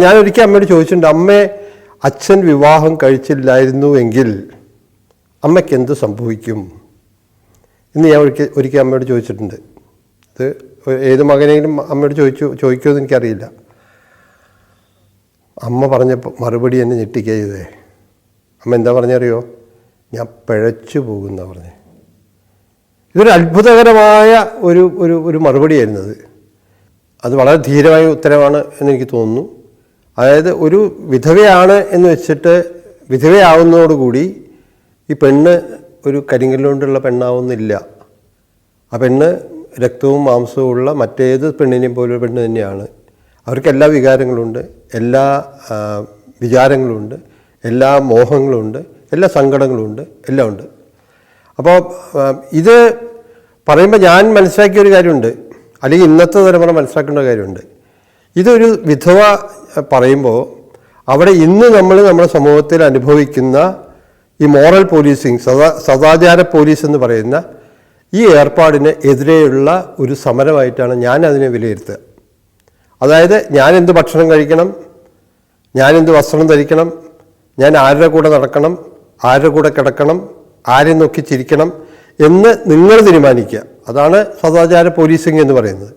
ഞാനൊരിക്കൽ അമ്മയോട് ചോദിച്ചിട്ടുണ്ട്, അമ്മേ അച്ഛൻ വിവാഹം കഴിച്ചില്ലായിരുന്നുവെങ്കിൽ അമ്മയ്ക്ക് എന്ത് സംഭവിക്കും എന്ന് ഞാൻ ഒരിക്കൽ അമ്മയോട് ചോദിച്ചിട്ടുണ്ട്. ഇത് ഏത് മകനെങ്കിലും അമ്മയോട് ചോദിക്കുമെന്ന് എനിക്കറിയില്ല. അമ്മ പറഞ്ഞ മറുപടി എന്നെ ഞെട്ടിക്കുക ചെയ്തേ. അമ്മ എന്താ പറഞ്ഞറിയോ? ഞാൻ പിഴച്ചു പോകുന്ന പറഞ്ഞേ. ഇതൊരു അത്ഭുതകരമായ ഒരു മറുപടിയായിരുന്നത്. അത് വളരെ ധീരമായ ഉത്തരവാണ് എന്നെനിക്ക് തോന്നുന്നു. അതായത് ഒരു വിധവയാണ് എന്ന് വെച്ചിട്ട് വിധവയാവുന്നതോടുകൂടി ഈ പെണ്ണ് ഒരു കരിങ്കല്ലുകൊണ്ടുള്ള പെണ്ണാവുന്നില്ല. ആ പെണ്ണ് രക്തവും മാംസവും ഉള്ള മറ്റേത് പെണ്ണിനെയും പോലൊരു പെണ്ണ് തന്നെയാണ്. അവർക്ക് എല്ലാ വികാരങ്ങളുണ്ട്, എല്ലാ വിചാരങ്ങളുണ്ട്, എല്ലാ മോഹങ്ങളുണ്ട്, എല്ലാ സങ്കടങ്ങളുമുണ്ട്, എല്ലാം ഉണ്ട്. അപ്പോൾ ഇത് പറയുമ്പോൾ ഞാൻ മനസ്സിലാക്കിയൊരു കാര്യമുണ്ട്, അല്ലെങ്കിൽ ഇന്നത്തെ തലമുറ മനസ്സിലാക്കേണ്ട കാര്യമുണ്ട്. ഇതൊരു വിധവ പറയുമ്പോൾ അവിടെ ഇന്ന് നമ്മുടെ സമൂഹത്തിൽ അനുഭവിക്കുന്ന ഈ മോറൽ പോലീസിങ്, സദാചാര പോലീസ് എന്ന് പറയുന്ന ഈ ഏർപ്പാടിന് എതിരെയുള്ള ഒരു സമരമായിട്ടാണ് ഞാൻ അതിനെ വിലയിരുത്തുക. അതായത് ഞാൻ എന്ത് ഭക്ഷണം കഴിക്കണം, ഞാൻ എന്ത് വസ്ത്രം ധരിക്കണം, ഞാൻ ആരുടെ കൂടെ നടക്കണം, ആരുടെ കൂടെ കിടക്കണം, ആരെ നോക്കി ചിരിക്കണം എന്ന് നിങ്ങൾ തീരുമാനിക്കുക. അതാണ് സദാചാര പോലീസിങ് എന്ന് പറയുന്നത്.